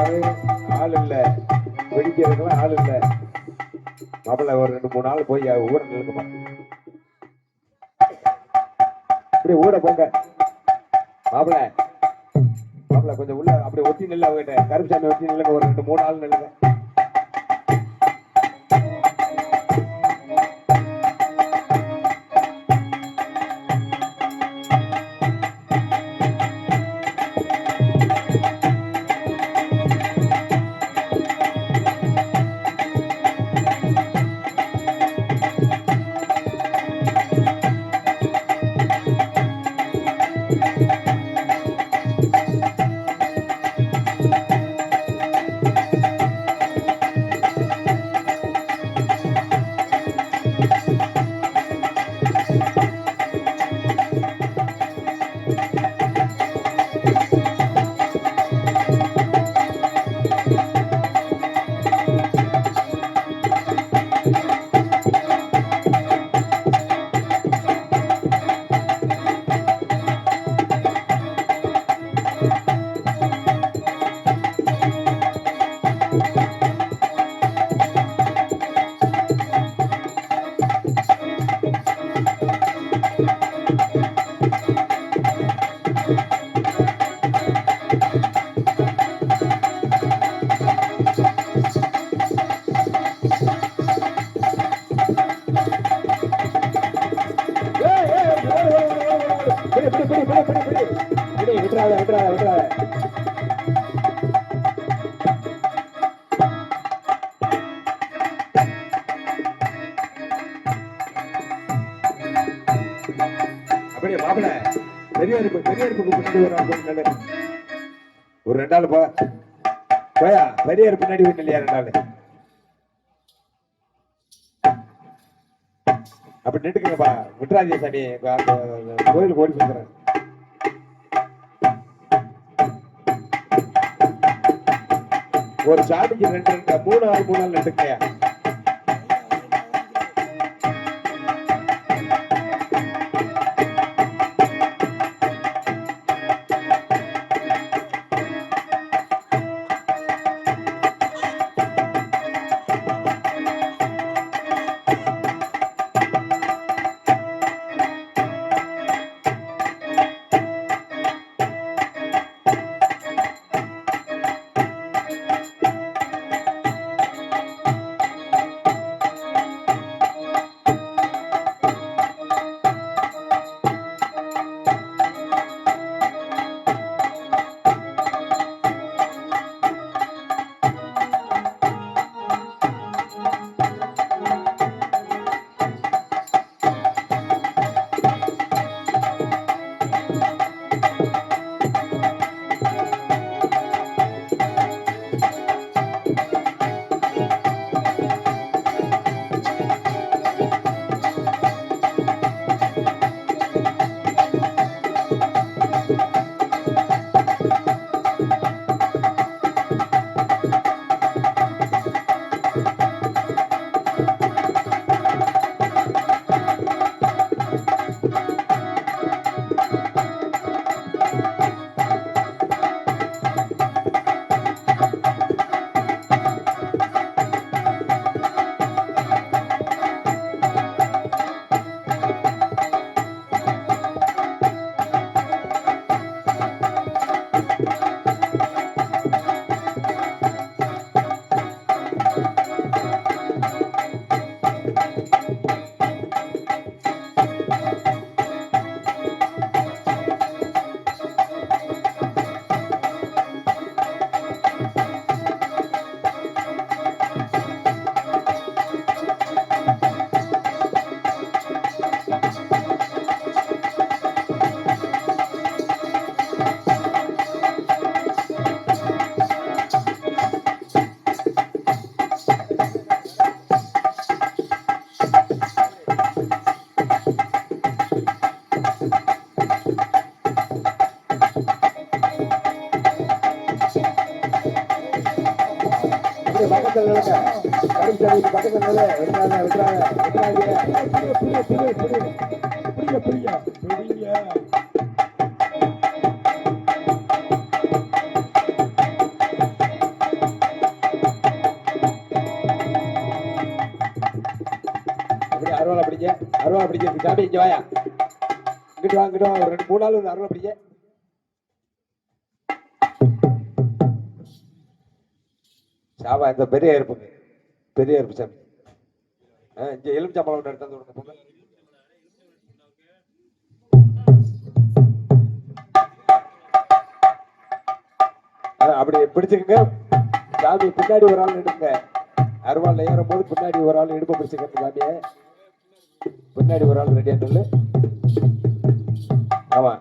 பாரு ஆள் இல்ல, பிடிக்கிறதுக்கெல்லாம் ஆள் இல்ல. மாப்பிள்ள ஒரு 2-3 நாள் போய் ஊட நிலுக்குமா, இப்படி ஊட போங்க மாப்பிள்ள. மாப்பிள்ள கொஞ்சம் உள்ள அப்படி ஒட்டி நில்ல, அவகிட்ட கருப்புசாமி ஒட்டி நில்லுங்க, ஒரு 2-3 நாள் நில்லுங்க. அப்படியே மாப்பிள்ள பெரியாருக்கு பின்னாடி ஒரு 2 நாள் போயா, பெரியார் பின்னாடி வீட்டு இல்லையா 2 நாள் அப்படி நின்றுக்குங்கப்பா. விட்ராஜி சாமி கோயிலுக்கு ஓடி சொல்றேன். ஒரு சாமிக்கு 2-3 நாள் நின்றுக்கையா. பக்கத்தில் பக்கத்தில் சாமி இங்க வாயா, இங்கிட்டு வா, இங்கிட்டு வா, ஒரு 2 3 நாள் வந்து அருள் அப்படியே. சாவா இந்த பெரிய இருப்புங்க, பெரிய இருப்பு சாமி. இங்க எலுமிச்சம்பழம் ஒன்று எடுத்து வந்து கொடுங்க. அப்படி பிடிச்சுக்கங்க சாமி. பின்னாடி ஒரு ஆள் எடுங்க, அருவாள் ஏறும் போது பின்னாடி ஒரு ஆள் இடுப்பு பிடிச்சுக்கிறது சாமியே. பின்னாடி ஒரு ஆள் ரெடியா சொல்லு. ஆமா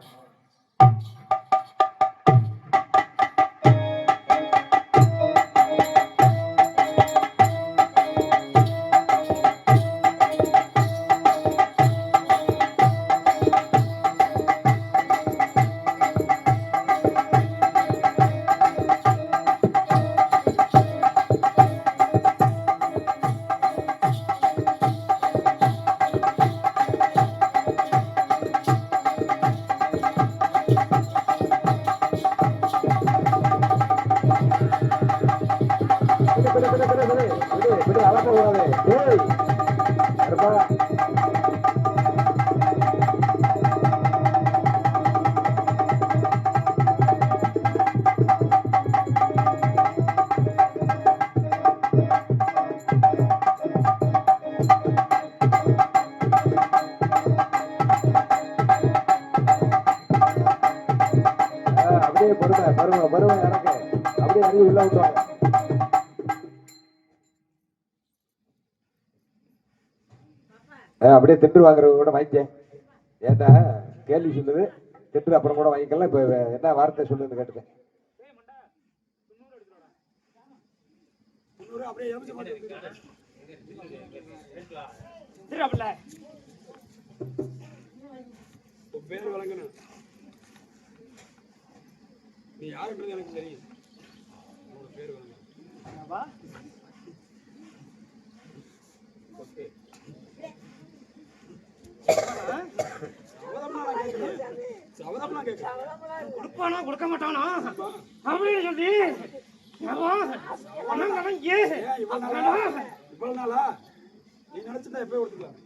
அப்படியே திட்டு வாங்குறவங்க கூட வாங்கிக்க. ஏன்னா கேள்வி சொல்லுது, திட்டு அப்புறம் கூட வாங்கிக்கலாம். இப்ப என்ன வார்த்தை சொல்லுன்னு கேட்டுக்கேன். பேர் வழங்கணும், நீ யாருன்றது எனக்கு தெரியும். பேர் வழங்க கொடுப்பானா கொடுக்க மாட்டானா அப்படின்னு சொல்லி இவ்வளவு நாளா நீ நினைச்சிருந்தா எப்ப கொடுத்துக்கலாம்.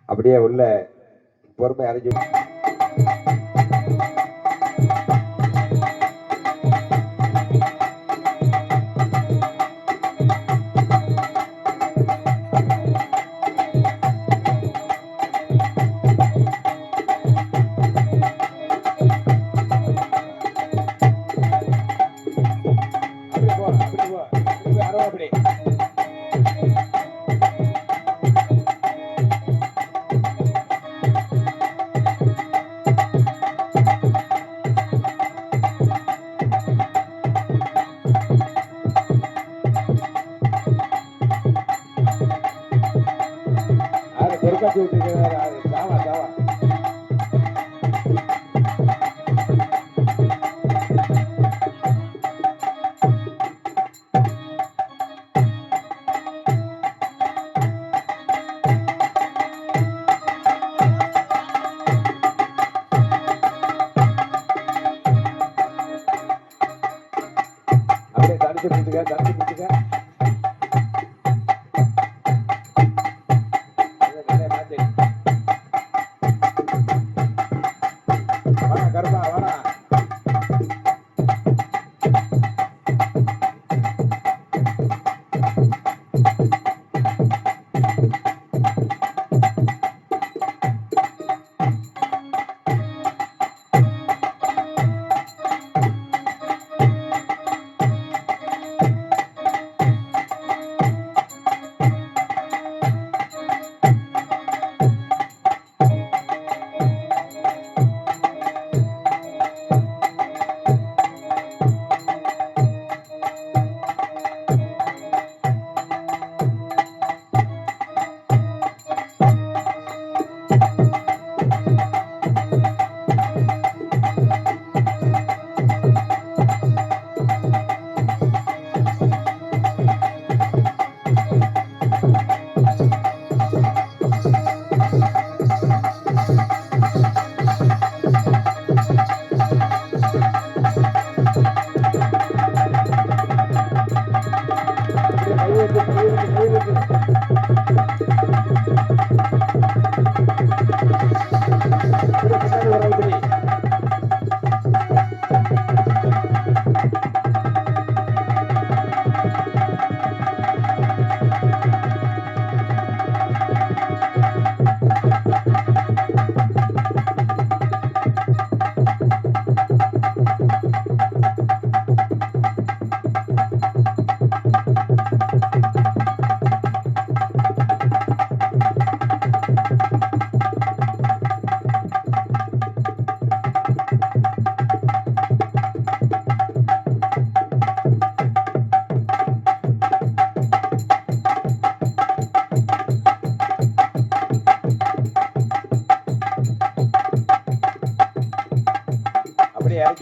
அப்படியே உள்ள பொறுமை அறிஞ்சு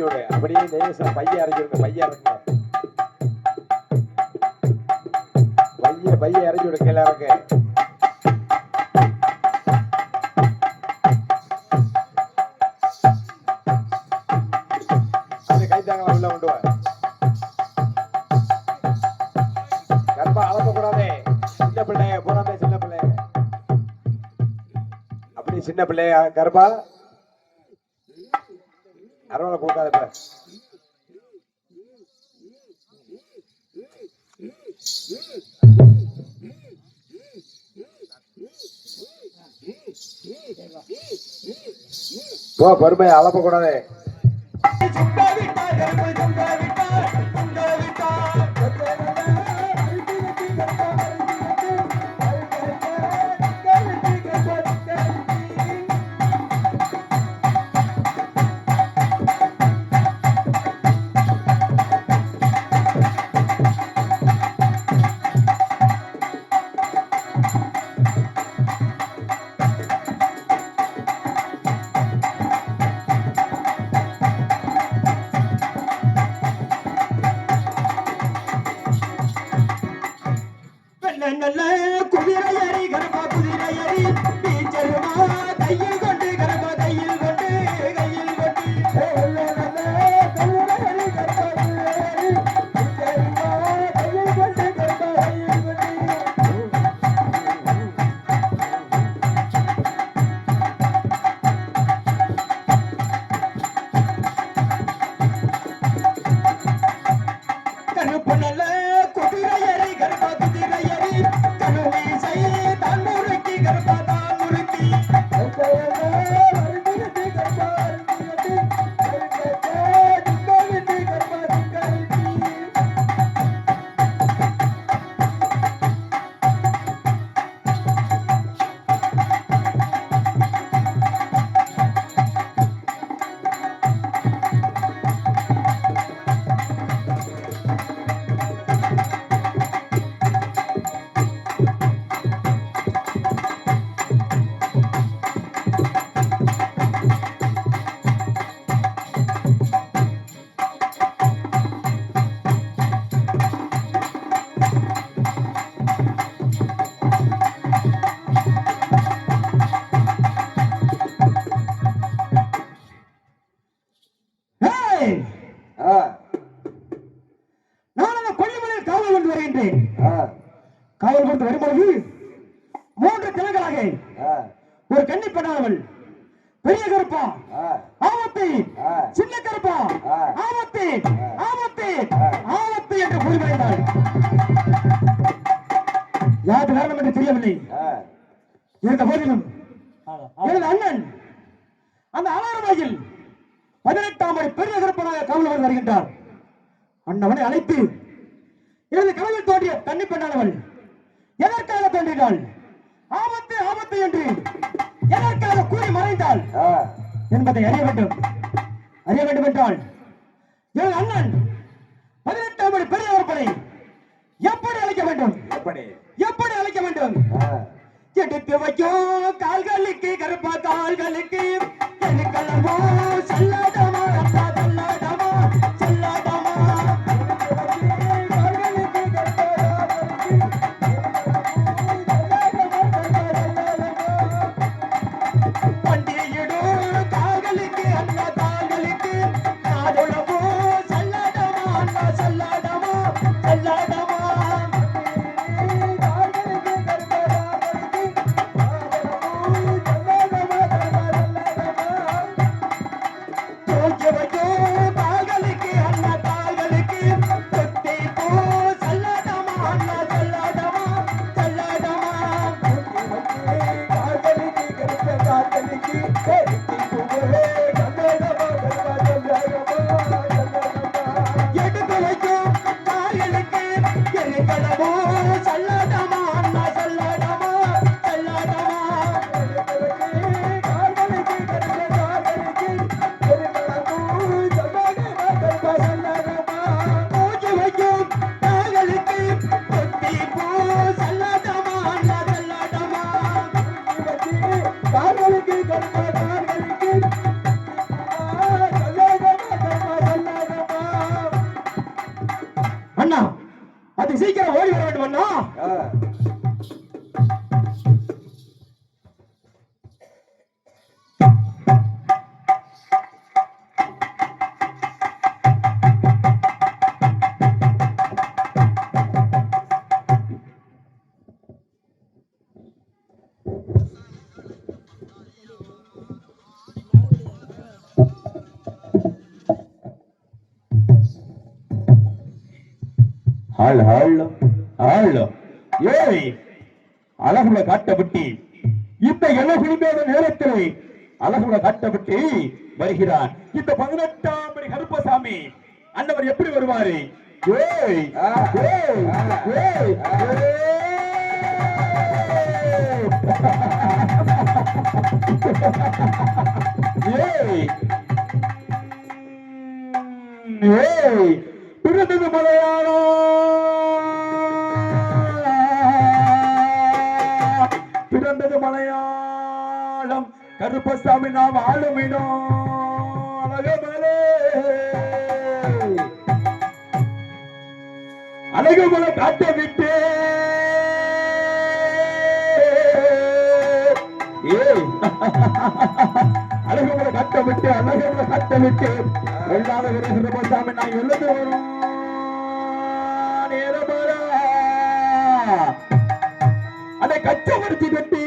இறக்கி விடு. அப்படியே லேசா பைய இறக்கி விடுங்க. பைய இறக்குங்க. பைய இறக்கி விடு. கீழே இறக்கு. அது கைத்தாங்களா உள்ள கொண்டு வா. கர்ப்பா அளக்க கூடாதே. சின்ன பிள்ளைய போறாமே, சின்ன பிள்ளைய அப்படி சின்ன பிள்ளைய கர்ப்பா அரவணை கூட்டாத. போ, பொறுமையா அளப்ப கூடாது. நல்ல குதிரையறி கர்ப்பா குதிரையறி பீச்சருமா கையில் கொண்டு கர்ப்பா கையில் கொண்டு கையில் கொண்டு குதிரையறி கர்ப்பா குதிரையறி பீச்சருமா கையில் கொண்டு கர்ப்பா கையில் கொண்டு கருப்பு நல்ல குதிரையறி கர்ப்பா குதிரையறி கருவீசை தான் முறுக்கி கர்ப்பா தான் முறுக்கி நான் அந்த கொல்லிமலையில் காவல் கொண்டு வருகின்றேன். காவல் கொண்டு வரும்பொழுது 3 தினங்களாக ஒரு கன்னி பெண்ணானவள் பெரிய கருப்பா ஆபத்து, சின்ன கருப்பா ஆபத்து, ஆபத்து, ஆபத்து என்று கூறிவிட்டாள். யாருக்கு காரணம் என்று தெரியவில்லை. இருந்த போதிலும் எனது அண்ணன் அந்த அலாரமாயில் 18ஆம் படி பெரிய கருப்பனாக காவல் வருகின்றார். அண்ணவனை அழைத்து எனது கனவில் தோன்றிய கன்னி பெண்ணானவள் எதற்காக தோன்றினாள், ஆபத்து ஆபத்து என்று எதற்காக கூறி மறைந்தாள் என்பதை அறிய வேண்டும். அறிய வேண்டும் என்றால் எனது அண்ணன் 18ஆம் படி பெரிய கருப்பனை எப்படி அழைக்க வேண்டும், எப்படி அழைக்க வேண்டும்? எடுத்து வைக்கும் கால்களுக்கு கருப்பா கால்களுக்கு எனக்கல்லவோ செல்லாதமா அப்பா செல்லாதமா செல்லாதமா பண்டிகையிடும் கால்களுக்கு அண்ணா கால்களுக்கு நாடுளவோ செல்லாதமா அண்ணா செல்லாதமா செல்லாதமா Give ஆள் ஆள் ஆள் ஏய் அழகுல காட்டப்பட்டி இந்த இளகுளிமேத நேரத்தில் அழகுல காட்டப்பட்டி வருகிறான் இந்த 18ஆம் படி கருப்பசாமி அண்ணவர் எப்படி வருவாரு ஏய் ஏய் ஏய் ஏய் ஏய் பிறந்தது மலையாளம் பிறந்தது மலையாளம் கருப்பசாமி நாம் ஆளுமிடம் அழகமலே அழகுமலை காட்ட விட்டு அழகுமலை கட்ட விட்டு அழகுமலை கட்ட விட்டு வெள்ளாத கருப்பசாமி நான் எழுந்து வரும் நேரமரா அதை கச்சவரிச்சு கட்டி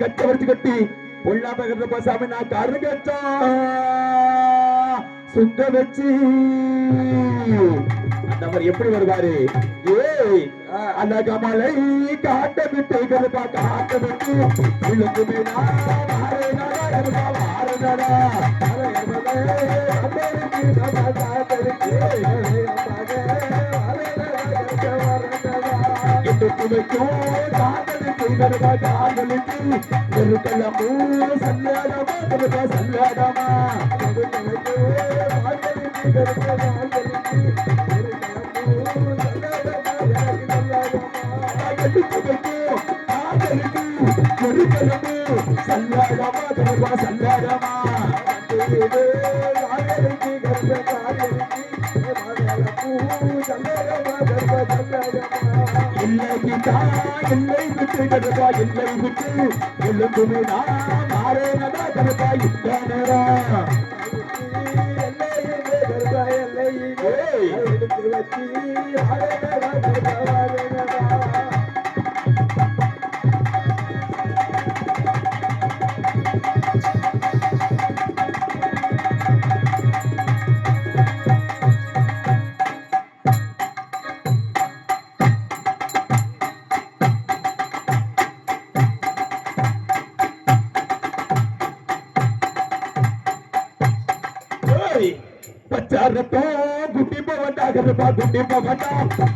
கச்சவரிச்சு கட்டி பொல்லாத கருப்பசாமி நான் கருகச்சா சுங்க வச்சு அந்தவர் எப்படி வருவாரு ஏய் அழகமலை காட்ட விட்டு கருப்பா காட்ட விட்டு விழுந்து சல்லாடமா எல்லை விட்டு கருப்பா எல்லை விட்டு எழுந்துமே நான் ஆரேனதா கருப்பா இந்த நேரம்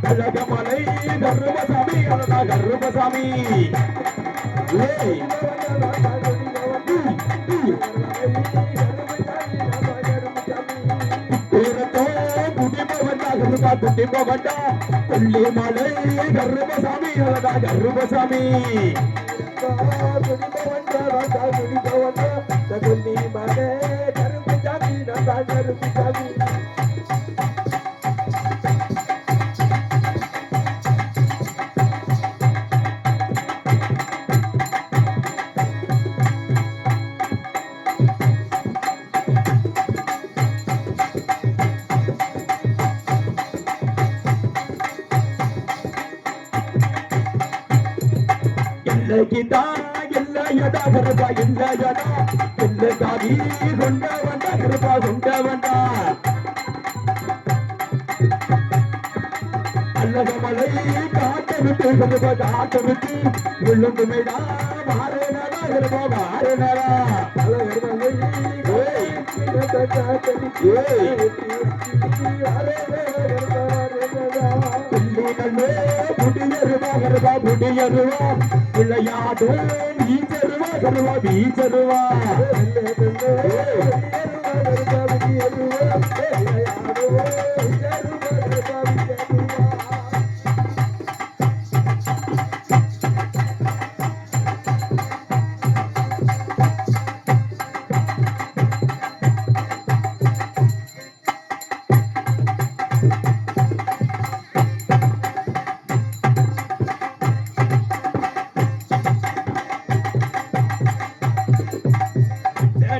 அழகமலை கருப்பசாமி அழகா கருப்பசாமி குட்டிப்பவண்டா கொல்லிமலை கருப்பசாமி அழகா கருப்பசாமி இல்லையா இல்லையடா கருப்பா இல்லையடா இல்லை காவி கொண்ட வந்தா கருப்பா கொண்ட வந்தா அழகமலை காட்ட விட்டு கருப்பா காட்ட விட்டு விழுந்துமைடா மாறேனடா கருப்பா மாறேனடா புடியருவா விளையாடு வீச்சருவா கருவா வீச்சருவா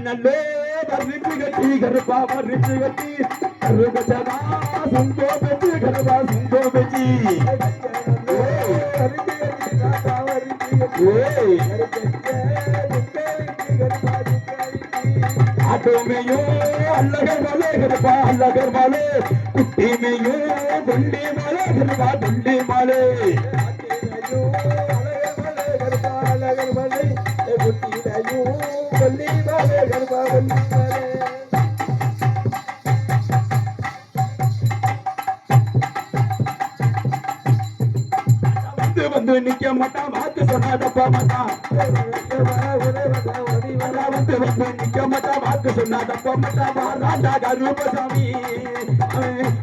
நல்லே வர்ணிச்சு கட்டி கருப்பா வர்ணிச்சு கட்டி கருகச்சனா சுந்தோ பெச்சி கருப்பா சுந்தோ பெச்சி ஆட்ட காட்டுமையும் அல்லகர் மலை கருப்பா அல்லகர் மலை குட்டிமையும் குண்டி மலை கருப்பா குண்டி மலை அழகர் மலை குட்டிமையும் கொல்லி மலை கருப்பா கொல்லி மலை வந்து நிக்க மாட்டான் வாக்கு சொன்னாதப்பா மாட்டான் வந்து நிக்க மாட்டான் வாக்கு சொன்னாதப்பா மாட்டான் ராஜா ரூபசாமி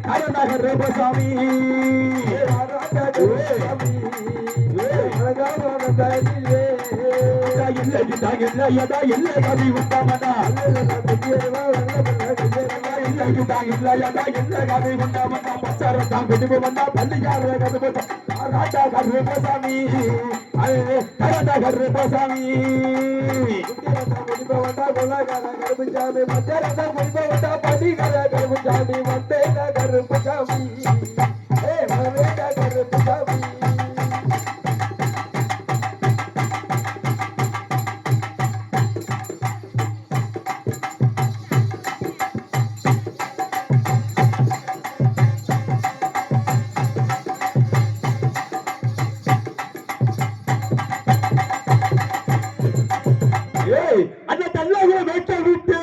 ராஜா ரூபசாமி அந்த தல்லாகுல வெட்ட விட்டு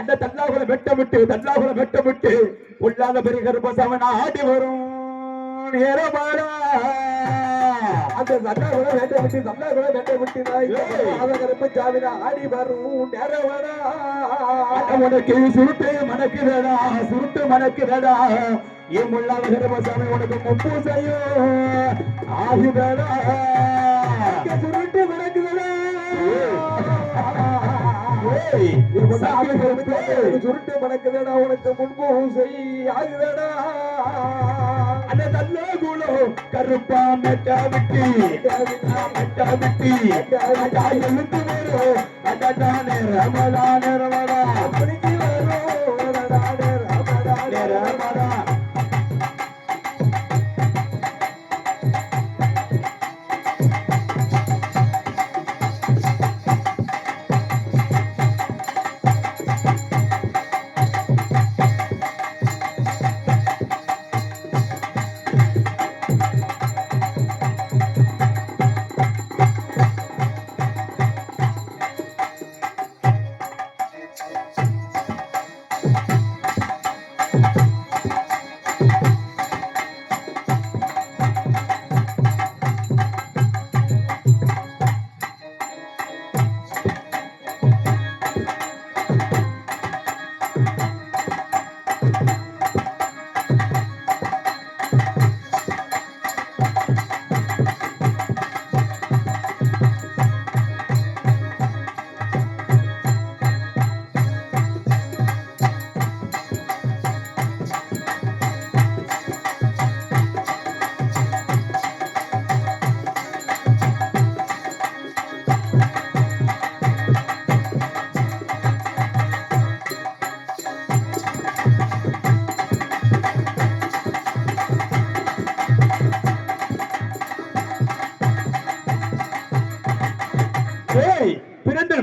அந்த தல்லாகுல வெட்ட விட்டு பொல்லாத பெரிய கருப்பசாமன் ஆடி வரும் நேரமாடா அந்த தல்லாகுல வெட்ட விட்டு கருப்பசாமின் ஆடி வரும் நேரமாடா உனக்கு சுருட்டு மணக்குதடா என் முள்ளாத கருப்பசாமி உனக்கு முப்பு செய்யும் ஆகுதடா சுருட்டு மணக்குதடா சுருட்டு மணக்குதடா உனக்கு முன்பு செய்யாகுதடா அந்த நல்ல குலம் கருப்பா மெட்டா விட்டி எழுத்து வரும் அடானே ரமதான ரமதா அப்படிக்கு வரும் ரமதா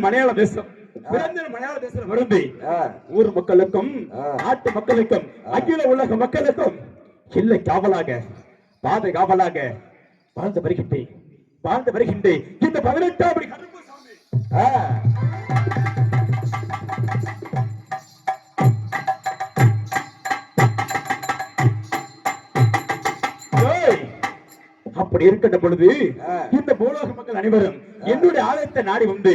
மலையாள தேசம் மலையாள தேசம் விரும்பி ஊர் மக்களுக்கும் நாட்டு மக்களுக்கும் அகில உலக மக்களுக்கும் இல்லை காவலாக பாதுகாவலாக வாழ்ந்து வருகின்றேன் இந்த 18ஆம் படி கருப்பசாமி அப்படி இருக்கின்ற பொழுது இந்த பூலோக மக்கள் அனைவரும் என்னுடைய ஆலயத்தை நாடி வந்து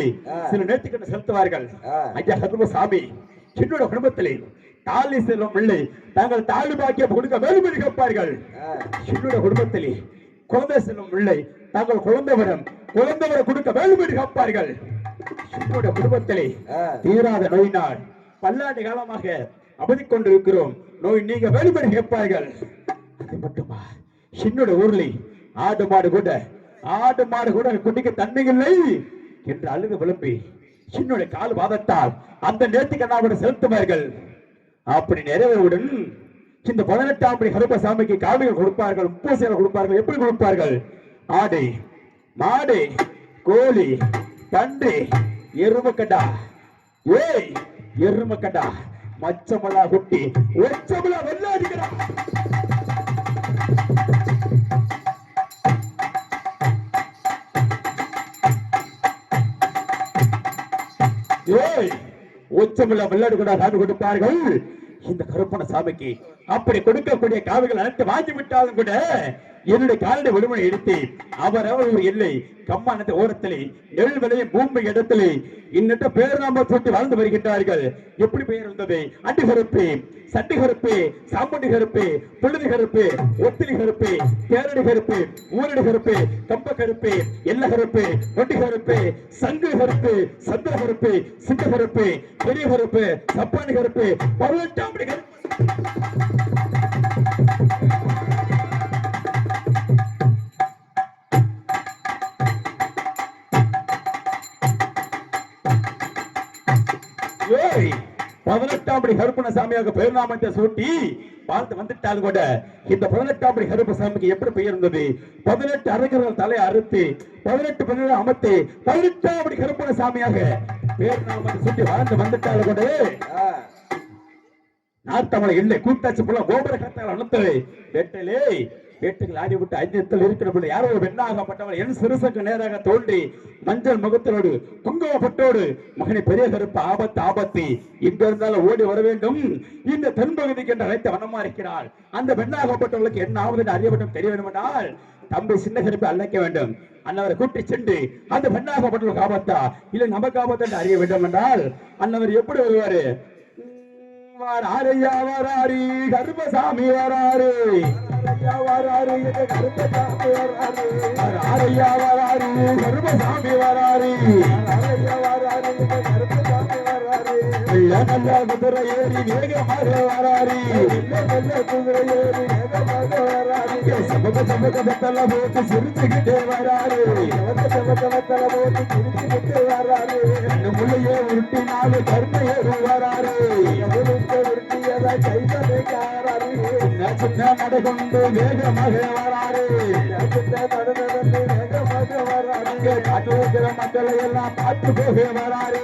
சில நேர்த்திக்கண்ணை செலுத்துவார்கள். ஐயா கருப்பசாமி, என்னுடைய குடும்பத்திலே தாலி செல்லும் பிள்ளை தாங்கள் தாலி பாக்கியம் கொடுக்க வேலுமணி கேட்பார்கள். என்னுடைய குடும்பத்திலே குழந்தை செல்லும் பிள்ளை தாங்கள் குழந்தைவரை கொடுக்க வேலுமணி கேட்பார்கள். என்னுடைய குடும்பத்திலே தீராத நோயினால் பல்லாண்டு காலமாக அவதி கொண்டிருக்கிறோம். நோய் நீங்க வேலுமணி கேட்பார்கள். அது மட்டுமா, என்னுடைய ஊர்ல ஆடு மாடு கூட குடிக்க தண்ணி இல்லை என்று அழுது விளம்பி என்னுடைய கால் வாதத்தால் அந்த நேர்த்தி கண்ணாவோட செலுத்துவார்கள். அப்படி நிறைவேறுடன் இந்த 18ஆம் படி கருப்பசாமிக்கு காவிகள் கொடுப்பார்கள், பூசைகள் கொடுப்பார்கள். எப்படி கொடுப்பார்கள்? ஆடு, மாடு, கோழி, பன்றி, எருமக்கடா ஏய் எருமக்கடா மச்சமலா குட்டி ஒச்சமலா வெள்ளாடிக்கிறா ஏய் ஒச்சமலா வெள்ளாடுகடா காது கொடுப்பார்கள் இந்த கருப்பண சாமிக்கு. அப்படி கொடுக்கக்கூடிய காவிகள் அனைத்து வாங்கி விட்டாலும் கூட என்னுடைய காலடி விடுமுறை எடுத்து அவர் ஒரு எல்லை கம்மானத்தை ஓரத்திலே நெல் விளையும் பூமி இடத்திலே இன்னட்ட பேர் நாம சுட்டி வாழ்ந்து வருகின்றார்கள். எப்படி பெயர் இருந்தது? அண்டி கருப்பு, சட்டி கருப்பு, சாம்பண்டி கருப்பு, புழுதி கருப்பு, ஒத்திலி கருப்பு, தேரடி கருப்பு, ஊரடி கருப்பு, கம்ப கருப்பு, எல்ல கருப்பு, ஒட்டி கருப்பு, சங்கு கருப்பு, சந்திர கருப்பு, சிங்க கருப்பு, பெரிய கருப்பு, சப்பானி கருப்பு, 18ஆம் கருப்பு. ஏய் 18ஆம் படி கருப்பணசாமியாக பெருநாமத்தை சூட்டி பார்த்து வந்துட்டால் கூட இந்த 18ஆம் படி கருப்பசாமிக்கு எப்படி பெயர் இருந்தது? 18 அரக்கர்கள் தலை அறுத்து 18 பெண்களை அமர்த்தி 18ஆம் படி கருப்பணசாமியாக பெருநாமத்தை சூட்டி வாழ்ந்து வந்துட்டால் கூட நார்த்தமலை இல்லை கூட்டாட்சி போல கோபுர கத்தால் அனுத்தலை வேட்டலே வேட்டுகள் ஆடிவிட்டு ஐந்தியத்தில் இருக்கிற யாரோ ஒரு பெண்ணாகப்பட்டவள் என் சிறுசுக்கு நேராக தோன்றி மஞ்சள் முகத்தோடு குங்குமப்பட்டோடு மகனை பெரிய கருப்பு ஆபத்து ஆபத்து இங்க இருந்தாலும் ஓடி வர வேண்டும் இந்த தென்பகுதிக்கு என்று அழைத்த வனமா இருக்கிறாள். அந்த பெண்ணாகப்பட்டவளுக்கு என்ன ஆகுது அறிய வேண்டும் தெரிய வேண்டும் என்றால் தம்பி சின்ன கருப்பை அழைக்க வேண்டும். அன்னவரை கூட்டி சென்று அந்த பெண்ணாகப்பட்டவளுக்கு ஆபத்தா இல்லை நமக்கு ஆபத்து என்று அறிய வேண்டும் என்றால் அன்னவர் எப்படி வருவாரு? வராரையா வராரி கருப்பசாமி வராரு வராரு கருப்பசாமி வராரு வராரையா வராரு கருப்பசாமி வராரு வராரு கருப்பசாமி வராரு நல்ல குதிரை ஏறி வேகமாக வராரு நல்ல குதிரை ஏறி வேகமாக வராரு சமக சமக பத்தல போட்டு சிரிச்சுக்கிட்டே வராரு சமக பத்தல போட்டு சிரிச்சுக்கிட்டே வராரு முள்ளையே உருட்டினாலு கருமையே வராரு சின்ன நடை கொண்டு வேகமாக வராரு காட்டு மக்களை எல்லாம் பார்த்து போக வராரு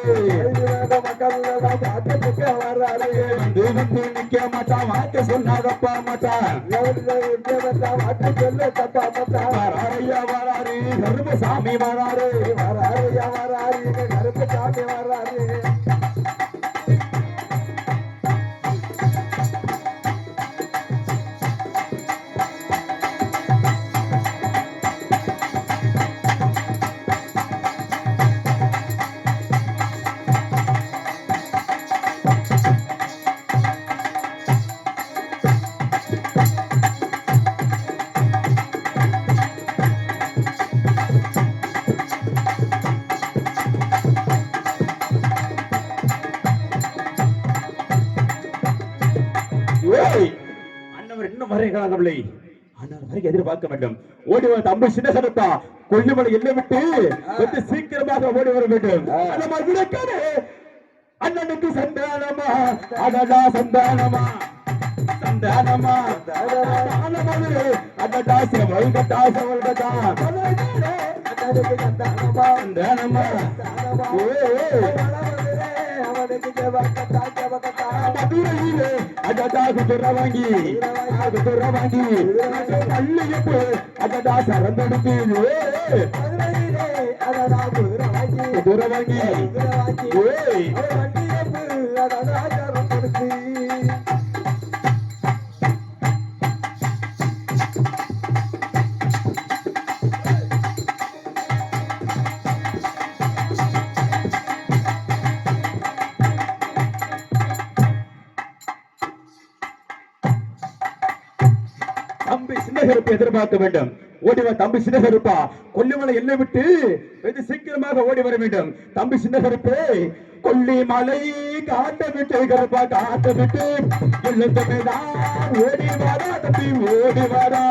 மக்கள் எல்லாம் பார்த்து போக வராரு வந்து நிக்க மாட்டான் வாக்க சொன்னாதப்பா மாட்டான் வாக்கு சொல்ல தப்பா மாட்டான் வராரையா வராரு கருப்பசாமி வராரு வராரையா வராரு கருப்பசாமி வராரு. எதிர்பார்க்க வேண்டும். ஓடி வர தம்பி சின்ன சரத்தா கொல்லிமலை எல்லை விட்டு சீக்கிரமாக ஓடி வர வேண்டும். அண்ணனுக்கு சந்தானமா அதடா சந்தானமா சந்தானமா அதடா செவல் கட்டா செவல் கட்டா அண்ணனுக்கு சந்தானமா சந்தானமா அவனுக்கு செவல் கட்டா செவல் கட்டா மதுரையிலே அதடா குதிரை வாங்கி பள்ளியப்பு அதடா சரந்தெடுத்து மதுரையிலே அதடா குதிரை வாங்கி அதடா சரந்தெடுத்து எதிர்பார்க்க வேண்டும். ஓடிவா தம்பி சின்னகருப்பா கொல்லிமலை எல்லை விட்டு வெகு சீக்கிரமாக ஓடி வர வேண்டும். தம்பி சின்னகருப்பே கொல்லிமலை காட்ட விட்டு கருப்பா காட்ட விட்டு ஓடி வாரா தம்பி ஓடி வாரா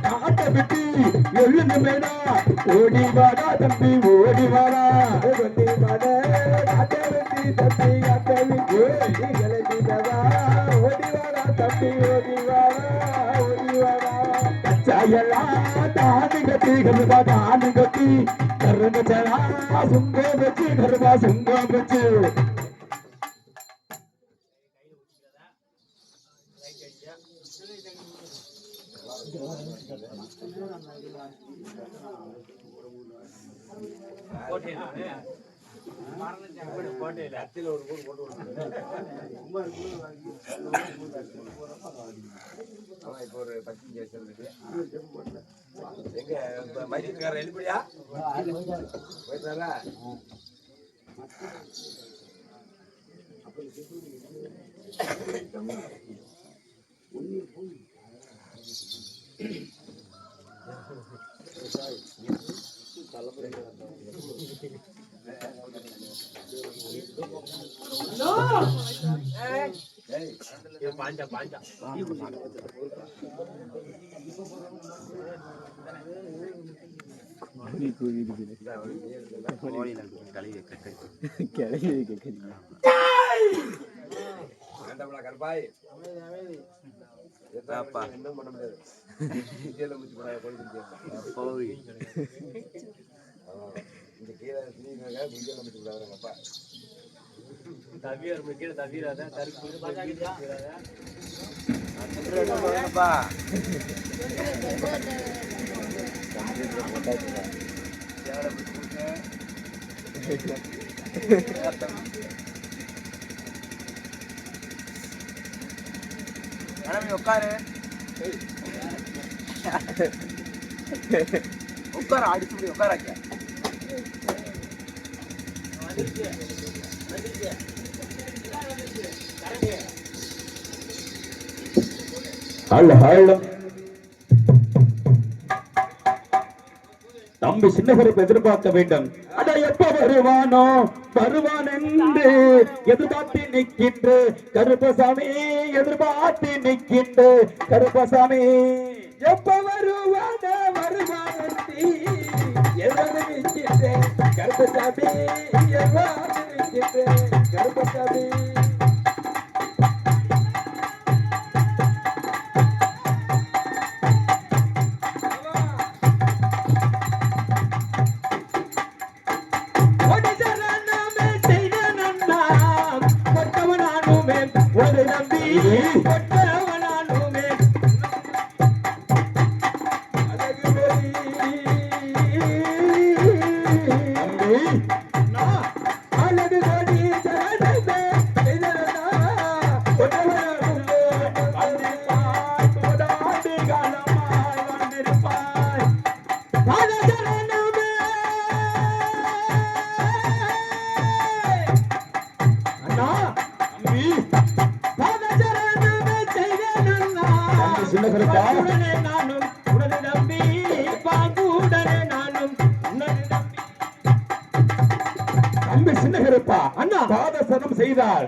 காட்ட விட்டு எழுந்து மேடா ஓடி வாடா தம்பி ஓடி வாடா தம்பி ஓடி வாடா தம்பி ஓடிவாடா ஓடிவாடா கச்சாயெல்லாம் தானு கட்டி கருவா தானு கட்டி கருங்கச்சலா சுங்கம் வச்சு கருவா சுங்கம் வச்சு இப்போ ஒரு 15 இருக்கு எங்க மைசூர்காரர் எழுப்பியா போயிட்டாரா பாஞ்சா பாஞ்சா கருப்பாய் இன்னும் பண்ண முடியாது இந்த கீழே அப்பா தவிர கீழே தவிராத உட்காரு உட்கார அடிச்சு உட்காராக்க தம்பி சின்னகருக்கு எதிர்பார்க்க வேண்டும். அட எப்ப வருவானோ வருவான் என்று எதிர்பார்த்து நிற்கின்ற கருப்பசாமி எதிர்பார்த்து நிற்கின்ற கருப்பசாமி எப்ப வருவான வருவான் கருப்பசாமி கருப்பசாமி செய்தால்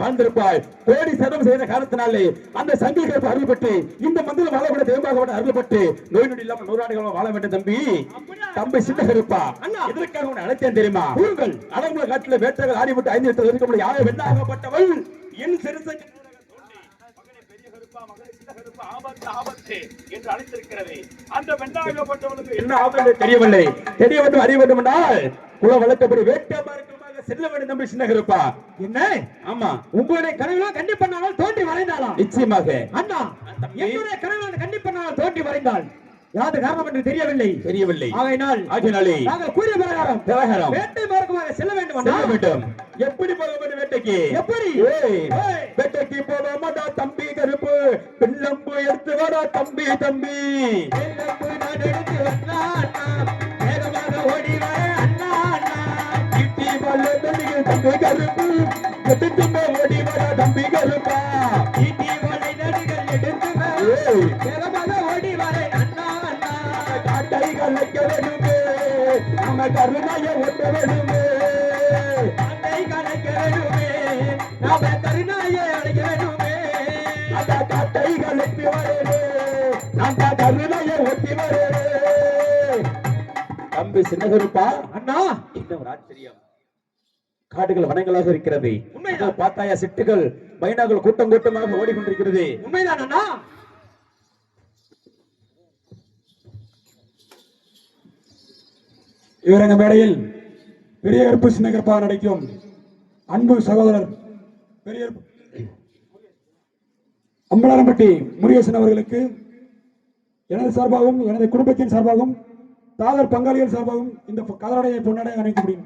வாழ்ந்திருப்பாய். கோடி சதம் செய்த காலத்தினாலே அந்த சங்கிகளுக்கு அருள்பட்டு இந்த மந்திரம் வாழப்பட தேவமாக அருள்பட்டு நோய் நொடி இல்லாமல் 100 ஆண்டுகள் வாழ வேண்டும் தம்பி. தம்பி சின்ன கருப்பா எதற்காக உன்னை அழைத்தேன் தெரியுமா? ஊர்கள் அடங்குல காட்டில வேட்டைகள் ஆடிவிட்டு 5 வருஷம் இருக்க முடியாது. யாரை வெண்ணாகப்பட்டவள் என் சிறுசை என்று அழைத்திருக்கிறது. அந்த வெண்ணாகப்பட்டவளுக்கு என்ன ஆபத்து தெரியவில்லை. தெரிய வேண்டும் அறிய வேண்டும் என்றால் குல வழக்கப்படி வேட்டையாக செல்ல வேண்டும் தம்பி சின்ன கருப்பா. என்ன? ஆமா, உங்களுடைய கனவுல கண்டிப்பானால் தோன்றி வரைந்தாலாம். நிச்சயமாக அண்ணா, என்னுடைய கனவுல கண்டிப்பானால் தோன்றி வரைந்தால் யாது காரணம் என்று தெரியவில்லை. ஆகையினாலே நாங்கள் கூறிய பிரகாரம் வேட்டை மார்க்கமாக செல்ல வேண்டும். எப்படி போக வேண்டும் வேட்டைக்கு? எப்படி வேட்டைக்கு போக மாட்டா தம்பி கருப்பு. பிள்ளம்பு எடுத்து வாடா தம்பி. பிள்ளம்பு நான் எடுத்து வந்தா வேகமாக ஓடி வர அண்ணா. கிட்டி வல்ல தம்பி கருப்பு எடுத்துமே ஓடி வர தம்பி கருப்பா. கிட்டி வலை நடுகள் எடுத்து வேகமாக ஓடி வர காட்டை கலைக்க வேணுமே, நம்ம கருணையை ஒட்ட வேணுமே. காட்டை கலைக்க வேணுமே, நம்ம கருணையை அழைக்க வேணுமே. அந்த காட்டை கலைத்து வரே, நம்ம கருணையை ஒட்டி வரே. தம்பி சின்னகருப்பா அண்ணா, இந்த ஒரு ஆச்சரியம். காடுகள் வனங்களாக இருக்கிறது. உண்மைதான். பார்த்தாயா சிட்டுகள் மைனாக்கள் கூட்டம் கூட்டமாக ஓடிக்கொண்டிருக்கிறது. உண்மைதான் அண்ணா. இவரங்க மேடையில் பெரிய கருப்பு சின்ன கருப்பாக நடிக்கும் அன்பு சகோதரர் பெரிய அம்பலாரம்பட்டி முருகேசன் அவர்களுக்கு எனது சார்பாகவும் எனது குடும்பத்தின் சார்பாகவும் தாதர் பங்காளிகள் சார்பாகவும் இந்த கதரடையை பொன்னடைய அணைக்க முடியும்.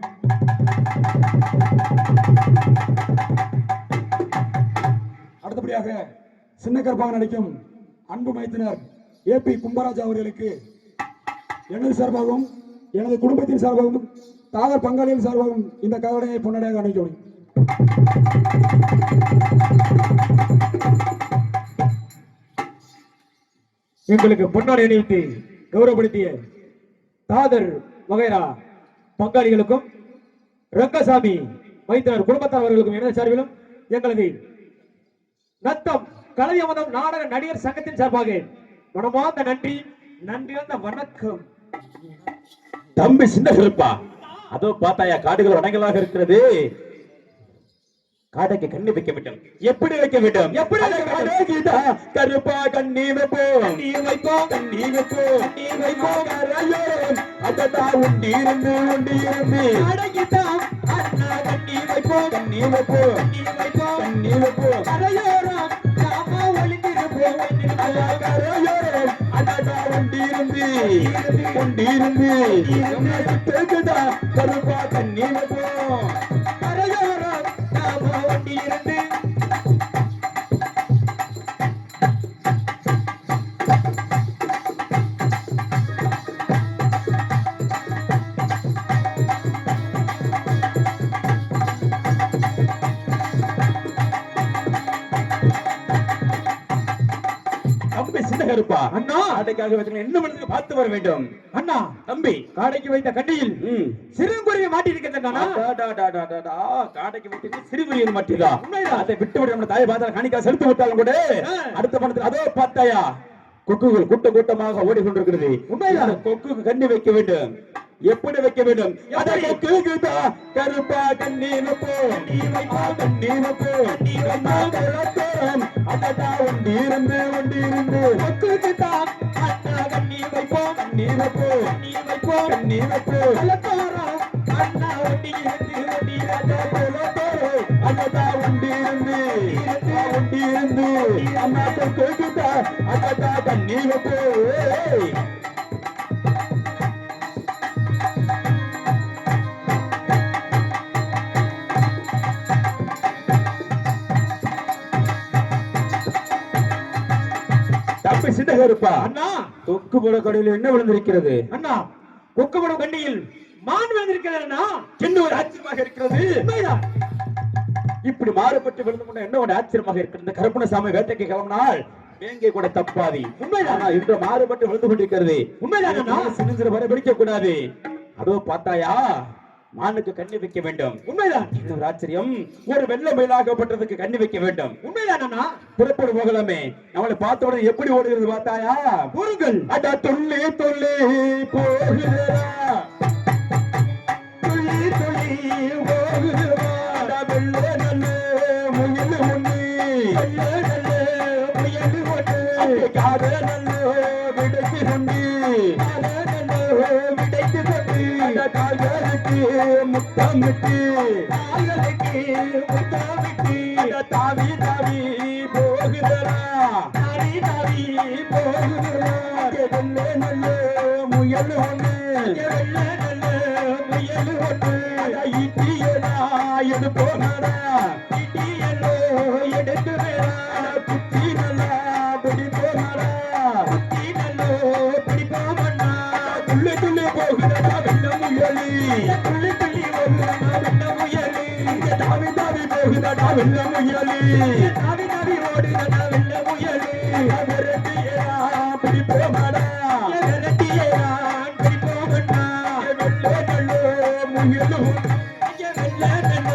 அடுத்தபடியாக சின்ன கருப்பாக நடிக்கும் அன்பு மைத்தினர் ஏபி கும்பராஜா அவர்களுக்கு எனது சார்பாகவும் எனது குடும்பத்தின் சார்பாகவும் தாதர் பங்காளிகள் சார்பாகவும் இந்த கதரடையை பொன்னடையாக அணைக்க முடியும். எங்களுக்கு பொன்னாடை அணிவித்து கௌரவப்படுத்திய தாதர் வகைரா பங்காளிகளுக்கும் ரங்கசாமி மைத்தினர் குடும்பத்தார் அவர்களுக்கும் எனது சார்பிலும் எங்களது நத்தம் கலையமதம் நாடக நடிகர் சங்கத்தின் சார்பாக மனமார்ந்த நன்றி நன்றியார்ந்த வணக்கம். தம்பி சின்ன கருப்பா, அதோ பார்த்தாயா காடுகள் வனங்களாக இருக்கிறது. காடைக்கு கண்ணி வைக்க வேண்டும். எப்படி வைக்க வேண்டும்? எப்படி வைக்க வேண்டும்? கருப்பா கண்ணி வைப்போம், நீ வைப்போம், கண்ணி வைப்போம், நீ வைப்போம். கரையோரம் அததா உண்டிருந்து உண்டிருந்து அடங்கிட்டாம் அண்ணா கண்ணி வைப்போம், கண்ணி வைப்போம், நீ வைப்போம், கண்ணி வைப்போம். கரையோரம் நாம ஒளிந்திருப்போம். கரையோரம் அததா உண்டிருந்து உண்டிருந்து கேக்குதா? கருப்பா கண்ணி வைப்போம். கரையோரம் நாம ஒளிந்திருந்து தம்பி சின்ன கருப்பா, அண்ணா காடைக்காக வச்சுக்கலாம் என்ன பண்ணுறது பார்த்து வர வேண்டும். அண்ணா தம்பி காடைக்கு வைத்த கண்டியில் சிறுகுருவி மாட்டி இருக்கிறது அண்ணா. காடைக்கு விட்டு சிறுகுரியன் மட்டும்தான் உண்மைதான். அதை விட்டு விட நம்ம தாய் பாத்திர காணிக்கா செலுத்தி விட்டாலும் கூட அடுத்த பணத்தில் அதோ பார்த்தாயா கொக்குகள் கூட்டம் கூட்டமாக ஓடிக்கொண்டிருக்கிறது. உண்மைதான். கொக்குக்கு கண்ணி வைக்க வேண்டும். எப்படி வைக்க வேண்டும்? அதை கொக்குக்குதா கருப்பா கண்ணி வைப்போம், நீ வைப்பா கண்ணி வைப்போம், நீ வைப்பா கருப்போம் அததா உண்டிருந்து உண்டிருந்து கொக்குக்குதா அண்ணா கண்ணி வைப்போம், கண்ணி வைப்போம், நீ வைப்போம், கண்ணி வைப்போம். கலத்தோரம் அண்ணா ஒட்டியிருந்து ஒட்டியிருந்து அததா உண்டிருந்து உண்டிருந்து அம்மா கொக்குதா அததா கண்ணி வைப்போம். தம்பி சின்ன கருப்பா, அண்ணா தொக்கு போட கடையில் என்ன விழுந்திருக்கிறது? அண்ணா கொக்குபடும் கண்டியில் மான் விழுந்திருக்கிறது அண்ணா. என்ன ஒரு ஆச்சரியமாக இருக்கிறது. உண்மைதான். இப்படி மாறுபட்டு விழுந்து கொண்ட என்ன ஒரு ஆச்சரியமாக இருக்கிறது. கருப்பணசாமி வேட்டைக்கு கிளம்பினால் வேங்கை கூட தப்பாதி. உண்மைதான். ஆனா இன்று மாறுபட்டு விழுந்து கொண்டிருக்கிறது. உண்மைதான் அண்ணா. சின்ன வரை பிடிக்க கூடாது. அதோ பார்த்தாயா மானுக்கு கண்ணி வைக்க வேண்டும். உண்மைதான். இன்னொரு ஆச்சரியம், ஒரு வெள்ள மயிலாகப்பட்டதுக்கு கண்ணி வைக்க வேண்டும். உண்மைதான் அண்ணா. புறப்படு போகலாமே. நம்மளை பார்த்த உடனே எப்படி ஓடுகிறது பார்த்தாயா? கூறுங்கள். அட துள்ளி துள்ளி போகிறா, துள்ளி துள்ளி ஓடுகிறவா. அட வெள்ள நல்ல முயல் ஒண்ணு, நல்ல நல்ல முயல் ஒன்று. அப்பிக்கார நல்ல விடைக்கு கொண்டு, நல்ல நல்ல விடைத்து கொண்டு. அட கால்களுக்கு முத்தமிட்டு, கால்களுக்கு முத்தமிட்டு. அட தாவி தாவி போகிறா, தாவி தாவி போகுகிறவா. வெள்ள நல்ல முயல் ஒண்ணு, வெள்ள நல்ல முயல் ஒன்று. அட ஈட்டியனா எடுப்போனடா, இடியலோ எடுத்து வேறா. குத்தி நல்லா பிடிப்போனடா, தீனலோ பிடிப்போம் அண்ணா. துள்ளி துள்ளி போகிறடா வெள்ள முயலி, துள்ளி துள்ளி ஓடுகிறவா வெள்ள முயலு. தாவி தாவி போகிறடா வெள்ள முயலி, தாவி தாவி ஓடுகிறவா வெள்ள முயலு. விரட்டியனா பிடிப்போனடா, விரட்டியேதான் பிடிப்போம் அண்ணா. வெள்ள நல்ல முயலு வெள்ள நல்ல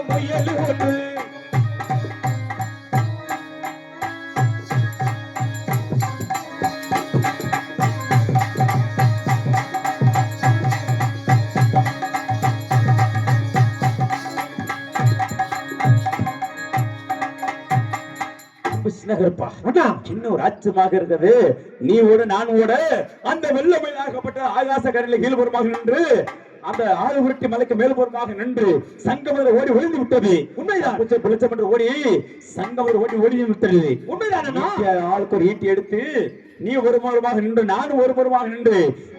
முயல் ஒன்று. அண்ணா சின்ன ஒரு ஆச்சரியமாக இருக்கிறது. நீ ஓட நான் ஓட அந்த வெள்ளமயிலாகப்பட்ட ஆகாச கரையில கீழ்புறமாக நின்று அந்த ஆறுபுரட்டி மலைக்கு மேல்புறமாக நின்று சங்கமர் ஓடி ஒளிந்து விட்டது. உண்மைதான். பிளிச்சம் என்று ஓடி சங்கமர் ஓடி ஒளிந்து விட்டது. உண்மைதான். ஆளுக்கு ஒரு ஈட்டி எடுத்து நீ ஒரு முறமாக நின்று நானும் ஒரு முறமாக நின்று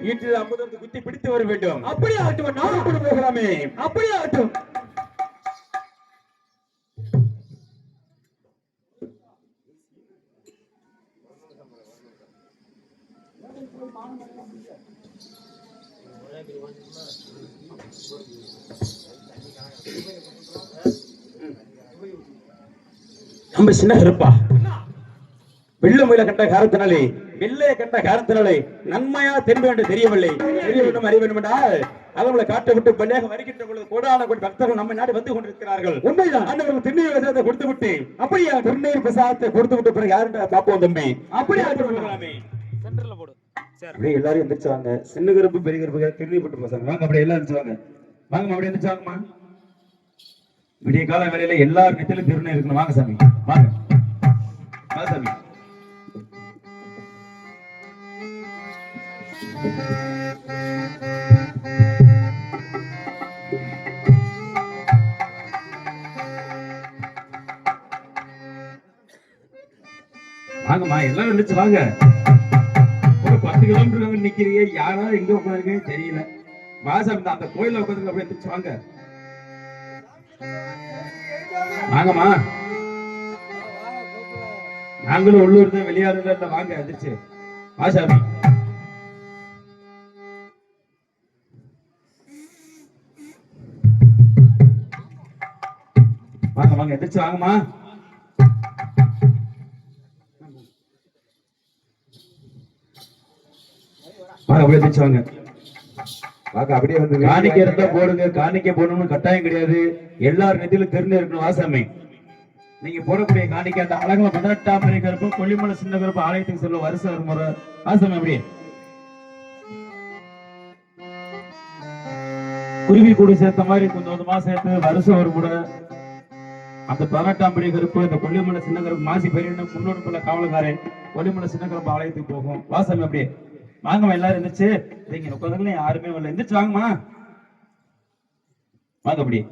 ஈட்டில் அமுதத்தை குத்தி பிடித்து வர வேண்டும். அப்படியே ஆகட்டும். நான் கூட போகலாமே. அப்படியே ஆகட்டும். நம்ம சின்ன இருப்பா வெள்ள முயல கண்ட காரத்தினாலே வெள்ளைய கண்ட காரத்தினாலே நன்மையா தெரிந்து என்று தெரியவில்லை. தெரிய வேண்டும் அறிய வேண்டும் என்றால் அவர்களை காட்ட விட்டு பள்ளியாக வருகின்ற பொழுது கோடான கோடி பக்தர்கள் நம்ம நாடு வந்து கொண்டிருக்கிறார்கள். உண்மைதான். அந்தவர்கள் திருநீர் பிரசாதத்தை கொடுத்து விட்டு அப்படியே திருநீர் பிரசாதத்தை கொடுத்து விட்டு பிறகு யாருன்ற பாப்போம் தம்பி. அப்படியே சென்டர்ல போடு. சரி அப்படியே எல்லாரும் எந்திரிச்சாங்க. சின்ன கருப்பு பெரிய கருப்பு திருநீர் போட்டு பசங்க வாங்க அப்படியே எல்லாம் எந்திரிச்சாங்க. வாங்க அப்படியே எந்திரிச்சாங்கம்மா. விடிய கால வேலையில எல்லாரும் நெத்திலும் திருநீர் இருக்கணும். வாங்க சாமி வாங்க வாங்க சாமி. வாங்கம்மா எல்லாரும் எந்திரிச்சு வாங்க. ஒரு 10 கிலோமீட்டர் நிக்கிறீங்க. யாரா எங்க உட்காந்துருக்கீங்க தெரியல. வாசாமி அந்த கோயில உட்காந்து அப்படியே எந்திரிச்சு வாங்க. வாங்கம்மா. நாங்களும் உள்ளூர் தான் வெளியாறுல இல்ல. வாங்க எந்திரிச்சு வாசாமி. வாங்க வாங்க எந்திரிச்சு வாங்கம்மா. வாங்க அப்படியே எந்திரிச்சு வாங்க. வாங்க அப்படியே வந்து காணிக்கை இருந்தா போடுங்க. காணிக்கை போடணும்னு கட்டாயம் கிடையாது. எல்லாரும் நெத்தியிலும் தெரிஞ்சு இருக்கணும். வாசாமி நீங்க போடக்கூடிய காணிக்கை அந்த அழகுல 18ஆம் பெரிய கருப்பு கொல்லிமலை சின்ன கருப்பு ஆலயத்துக்கு சொல்ல வருஷம் ஒரு முறை. வாசாமி அப்படியே குருவி கூடி சேர்த்த மாதிரி கொஞ்சம் கொஞ்சமா சேர்த்து வருஷம் ஒரு முறை அந்த 18ஆம் பெரிய கருப்பு இந்த கொல்லிமலை சின்ன கருப்பு மாசி பெரிய முன்னோடு போல காவலக்காரன் கொல்லிமலை சின்ன கருப்பு ஆலயத்துக்கு போகும். வாசாமி அப்படியே வாங்கம்மா. எல்லாரும் இருந்துச்சு நீங்க உட்காந்துக்கலாம். யாருமே வரல. எந்திரிச்சு வாங்கம்மா. வாங்க அப்படியே.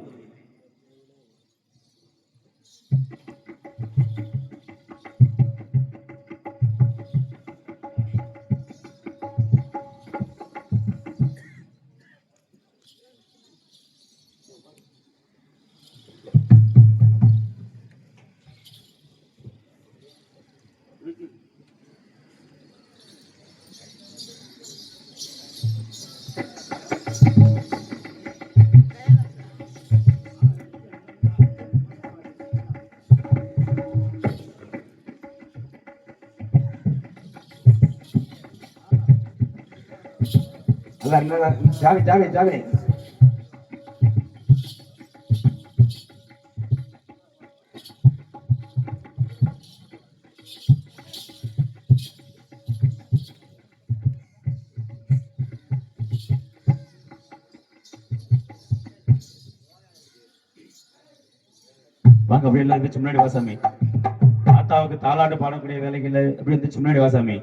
ஜாமி ஜாமி ஜாமி வாங்க அப்படியே எல்லாம் இருந்துச்சு முன்னாடி வாசாமி. தாத்தாவுக்கு தாலாட்டு பாடக்கூடிய வேலைகள் அப்படி இருந்துச்சு முன்னாடி வாசாமி.